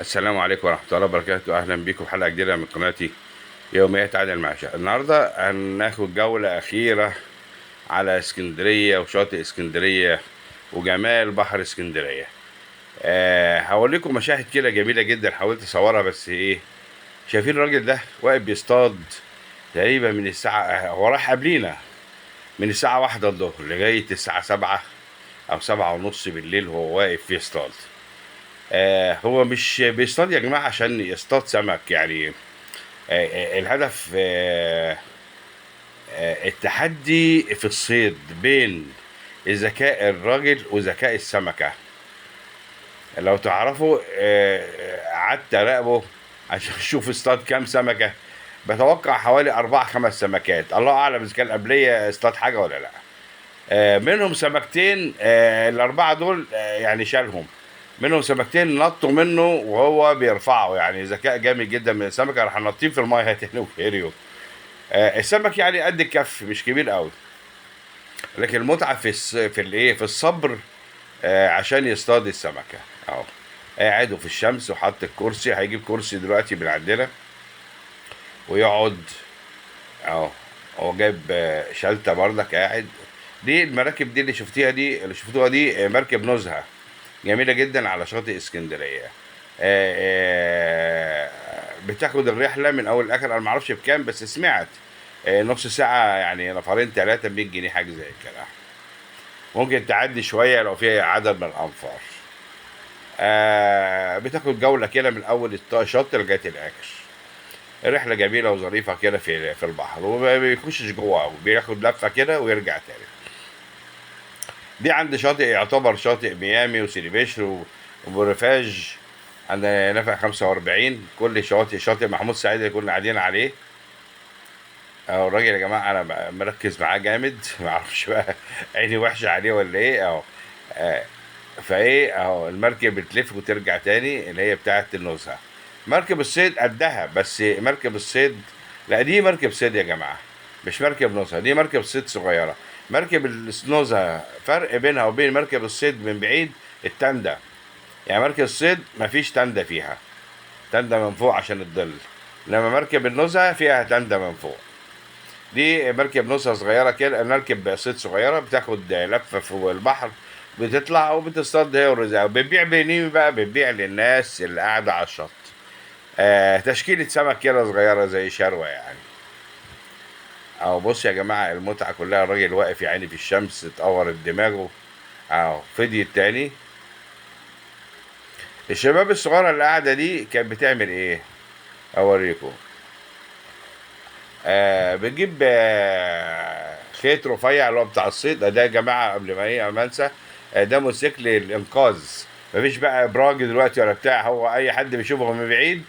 السلام عليكم ورحمة الله وبركاته. أهلا بكم في حلقة جديدة من قناتي يوميات عادل المعشى. النهاردة هناخد جولة أخيرة على اسكندرية وشاطئ اسكندرية وجمال بحر اسكندرية. هوريكم مشاهد كده جميلة جدا، حاولت أصورها بس شايفين الراجل ده واقف بيصطاد تقريبا من الساعة، هو راح قبلينا من الساعة 1 الظهر لغاية الساعة 7 أو 7:30 بالليل وهو واقف يصطاد. هو مش بيصطاد يا جماعة عشان يصطاد سمك يعني. الهدف التحدي في الصيد بين ذكاء الراجل وذكاء السمكة. لو تعرفوا قعدت أراقبه عشان أشوف اصطاد كام سمكة. بتوقع حوالي 4 5 سمكات، الله أعلم إذا كان قبلية اصطاد حاجة ولا لأ. منهم سمكتين، الأربعة دول يعني شالهم. منهم سمكتين نطوا منه وهو بيرفعه، يعني ذكاء جامد جدا من السمكة، راح نطيه في المايه تاني وهريوا. السمك يعني قد الكف، مش كبير قوي، لكن المتعة في الايه، في الصبر عشان يصطاد السمكة. اهو قاعد في الشمس وحط الكرسي، هيجيب كرسي دلوقتي من عندنا ويقعد اهو. هو جايب شلتة بردك قاعد. دي المراكب دي اللي شفتوها دي مركب نزهة جميلة جدا على شاطئ اسكندرية. بتاخد الرحلة من أول لآخر. أنا معرفش بكام بس سمعت نص ساعة، يعني نفرين 3 100 جنيه حاجة زي كده. ممكن تعدي شوية لو في عدد من الأنفار. بتاخد جولة كده من أول الشط لغاية الآخر. رحلة جميلة وظريفة كده في البحر، وما بيخشش جوه، بياخد لفة كده ويرجع تاني. دي عند شاطئ يعتبر شاطئ ميامي وسيدي بشر وبورفاج عند نفق 45. كل شاطئ محمود سعيد اللي كنا قاعدين عليه. اهو الراجل يا جماعه انا مركز معاه جامد ما اعرفش بقى عيني وحشه عليه ولا ايه اهو. آه، فايه اهو المركب بتلف وترجع تاني، اللي هي بتاعه النزهه. مركب الصيد قدها، بس مركب الصيد لا، دي مركب صيد يا جماعه، مش مركب نزهه، دي مركب صيد صغيره. مركب النزهه فرق بينها وبين مركب الصيد من بعيد التندة. يعني مركب الصيد مفيش تندة فيها، تندة من فوق عشان الظل، انما مركب النزهه فيها تندة من فوق. دي مركب نصها صغيرة كده، مركب صيد صغيرة بتاخد لفة فوق البحر، بتطلع وبتصطاد هي والرزق، بتبيع بنيمي بقى، بتبيع للناس اللي قاعدة على الشط. تشكيلة سمك كده صغيرة زي شروة يعني. اهو بص يا جماعة، المتعة كلها الراجل واقف يعني في الشمس اتقورت دماغه. اهو فدي التاني. الشباب الصغيرة اللي قاعدة دي كانت بتعمل ايه؟ اوريكم. بتجيب خيط رفيع اللي هو بتاع الصيد ده يا جماعه، قبل ما ايه ما انسى. ده موتوسيكل الانقاذ. مفيش بقى ابراج دلوقتي ولا بتاع، هو اي حد بيشوفه من بعيد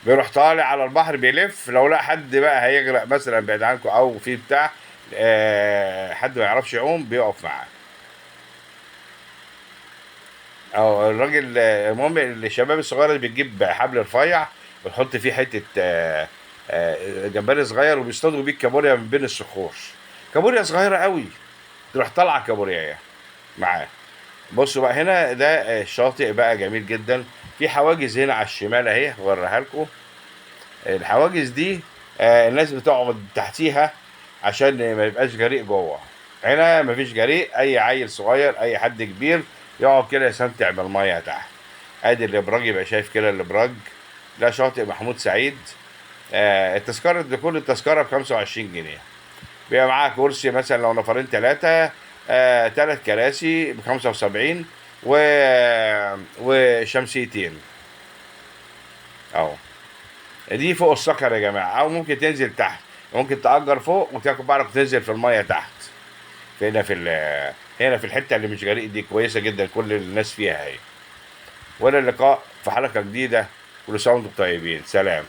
بيروح طالع على البحر بيلف، لو لا حد بقى هيغرق مثلا بعيد عنكم او في بتاع حد ما يعرفش يعوم بيقف معاه. او الراجل المهم الشباب الصغيره اللي بتجيب حبل رفيع وتحط فيه حته جمبري صغير، وبيصطادوا بيه الكابوريا من بين الصخور. كابوريا صغيره قوي تروح طالعه كابوريا معاه. بصوا بقى هنا ده الشاطئ بقى جميل جدا. في حواجز هنا على الشمال اهي هوريها لكم. الحواجز دي الناس بتقعد تحتيها عشان ما يبقاش جريء جوه. هنا مفيش جريء، اي عيل صغير اي حد كبير يقعد كده يستمتع بالميه تحت. ادي الابراج، يبقى شايف كده الابراج. ده شاطئ محمود سعيد. التذكرة دخول التذكرة ب25 جنيه. بيبقى معاها كرسي مثلا لو نفرين 3، 3 كراسي ب75، و وشمسيتين اهو. دي فوق الصخر يا جماعة، أو ممكن تنزل تحت. ممكن تأجر فوق وتاخد بعضك تنزل في المية تحت. في هنا في هنا في الحتة اللي مش غريق دي كويسة جدا، كل الناس فيها اهي. ولا اللقاء في حلقة جديدة. كل سنة وانتم طيبين، سلام.